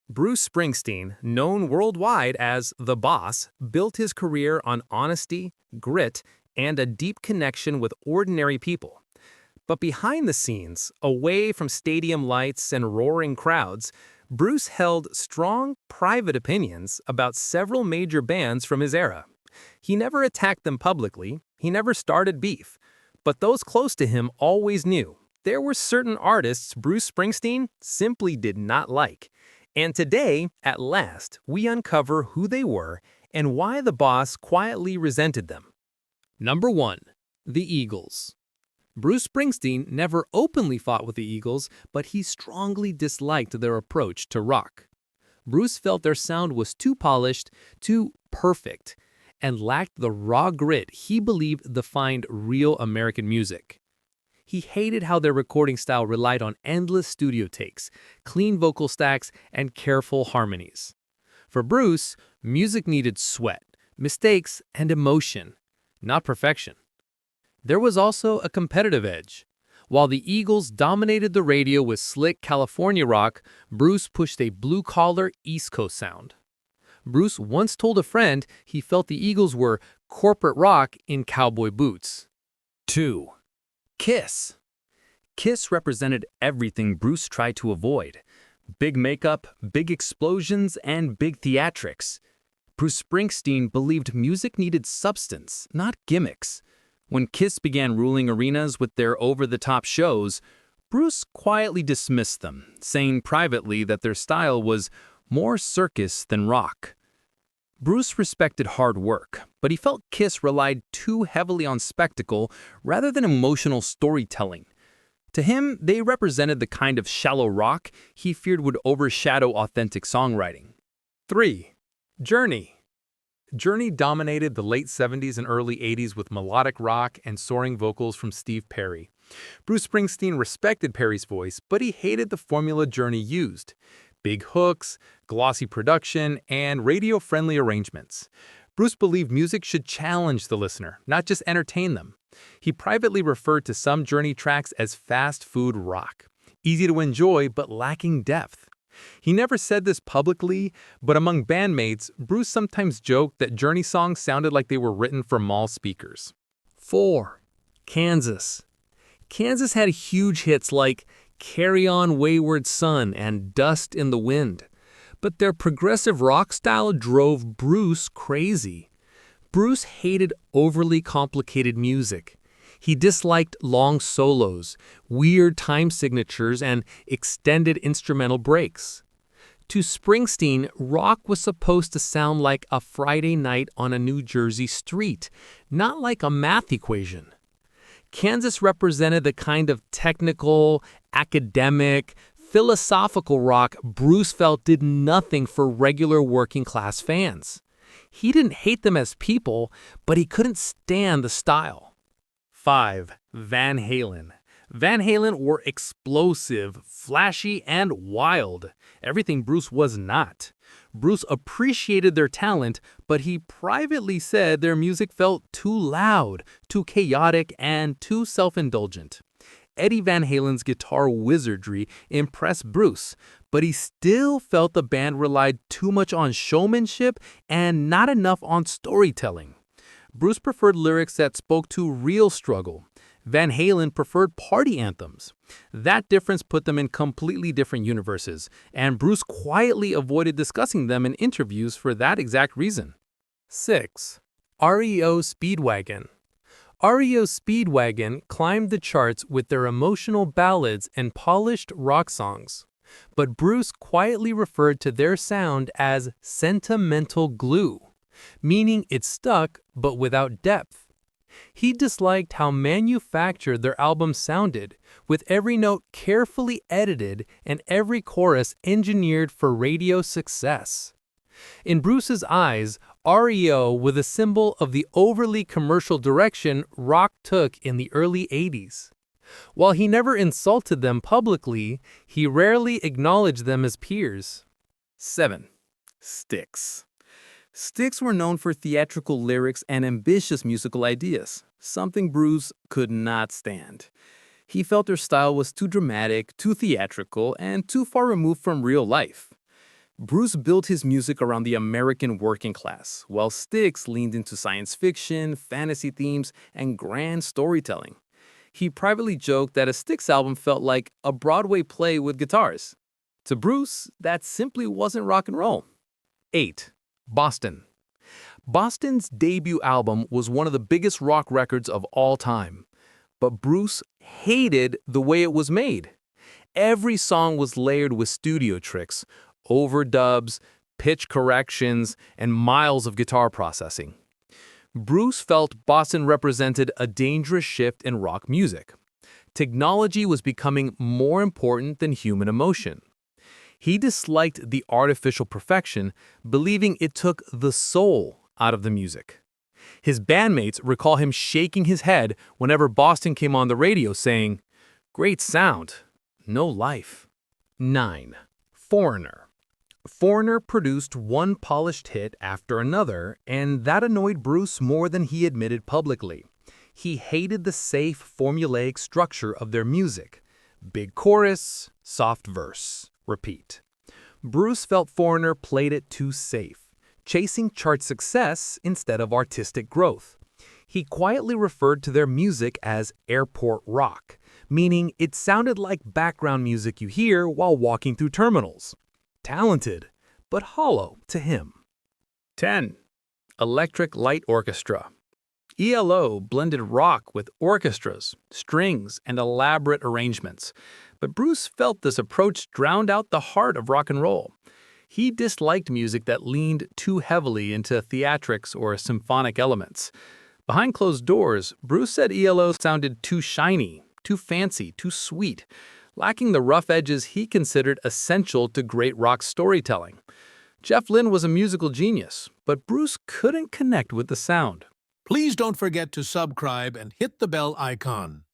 Bruce Springsteen, known worldwide as the Boss, built his career on honesty, grit, and a deep connection with ordinary people. But behind the scenes, away from stadium lights and roaring crowds, Bruce held strong, private opinions about several major bands from his era. He never attacked them publicly, he never started beef, but those close to him always knew there were certain artists Bruce Springsteen simply did not like. And today, at last, we uncover who they were and why the boss quietly resented them. Number 1. The Eagles. Bruce Springsteen never openly fought with the Eagles, but he strongly disliked their approach to rock. Bruce felt their sound was too polished, too perfect, and lacked the raw grit he believed defined real American music. He hated how their recording style relied on endless studio takes, clean vocal stacks, and careful harmonies. For Bruce, music needed sweat, mistakes, and emotion, not perfection. There was also a competitive edge. While the Eagles dominated the radio with slick California rock, Bruce pushed a blue-collar East Coast sound. Bruce once told a friend he felt the Eagles were corporate rock in cowboy boots. 2. Kiss. Kiss represented everything Bruce tried to avoid. Big makeup, big explosions, and big theatrics. Bruce Springsteen believed music needed substance, not gimmicks. When Kiss began ruling arenas with their over-the-top shows, Bruce quietly dismissed them, saying privately that their style was more circus than rock. Bruce respected hard work, but he felt Kiss relied too heavily on spectacle rather than emotional storytelling. To him, they represented the kind of shallow rock he feared would overshadow authentic songwriting. 3. Journey. Journey dominated the late 70s and early 80s with melodic rock and soaring vocals from Steve Perry. Bruce Springsteen respected Perry's voice, but he hated the formula Journey used. Big hooks, glossy production, and radio-friendly arrangements. Bruce believed music should challenge the listener, not just entertain them. He privately referred to some Journey tracks as fast food rock, easy to enjoy but lacking depth. He never said this publicly, but among bandmates, Bruce sometimes joked that Journey songs sounded like they were written for mall speakers. 4. Kansas. Kansas had huge hits like Carry On Wayward Son and Dust in the Wind, but their progressive rock style drove Bruce crazy. Bruce hated overly complicated music. He disliked long solos, weird time signatures, and extended instrumental breaks. To Springsteen, rock was supposed to sound like a Friday night on a New Jersey street, not like a math equation. Kansas represented the kind of technical, academic, philosophical rock Bruce felt did nothing for regular working-class fans. He didn't hate them as people, but he couldn't stand the style. 5. Van Halen. Van Halen were explosive, flashy, and wild. Everything Bruce was not. Bruce appreciated their talent, but he privately said their music felt too loud, too chaotic, and too self-indulgent. Eddie Van Halen's guitar wizardry impressed Bruce, but he still felt the band relied too much on showmanship and not enough on storytelling. Bruce preferred lyrics that spoke to real struggle. Van Halen preferred party anthems. That difference put them in completely different universes, and Bruce quietly avoided discussing them in interviews for that exact reason. 6. REO Speedwagon. REO Speedwagon climbed the charts with their emotional ballads and polished rock songs. But Bruce quietly referred to their sound as sentimental glue, meaning it stuck but without depth. He disliked how manufactured their albums sounded, with every note carefully edited and every chorus engineered for radio success. In Bruce's eyes, REO was a symbol of the overly commercial direction rock took in the early 80s. While he never insulted them publicly, he rarely acknowledged them as peers. 7. Styx. Styx were known for theatrical lyrics and ambitious musical ideas, something Bruce could not stand. He felt their style was too dramatic, too theatrical, and too far removed from real life. Bruce built his music around the American working class, while Styx leaned into science fiction, fantasy themes, and grand storytelling. He privately joked that a Styx album felt like a Broadway play with guitars. To Bruce, that simply wasn't rock and roll. 8. Boston. Boston's debut album was one of the biggest rock records of all time. But Bruce hated the way it was made. Every song was layered with studio tricks, overdubs, pitch corrections, and miles of guitar processing. Bruce felt Boston represented a dangerous shift in rock music. Technology was becoming more important than human emotion. He disliked the artificial perfection, believing it took the soul out of the music. His bandmates recall him shaking his head whenever Boston came on the radio saying, "Great sound, no life." 9. Foreigner. Foreigner produced one polished hit after another, and that annoyed Bruce more than he admitted publicly. He hated the safe, formulaic structure of their music. Big chorus, soft verse, repeat. Bruce felt Foreigner played it too safe, chasing chart success instead of artistic growth. He quietly referred to their music as airport rock, meaning it sounded like background music you hear while walking through terminals. Talented, but hollow to him. 10. Electric Light Orchestra. ELO blended rock with orchestras, strings, and elaborate arrangements, but Bruce felt this approach drowned out the heart of rock and roll. He disliked music that leaned too heavily into theatrics or symphonic elements. Behind closed doors, Bruce said ELO sounded too shiny, too fancy, too sweet, lacking the rough edges he considered essential to great rock storytelling. Jeff Lynne was a musical genius, but Bruce couldn't connect with the sound. Please don't forget to subscribe and hit the bell icon.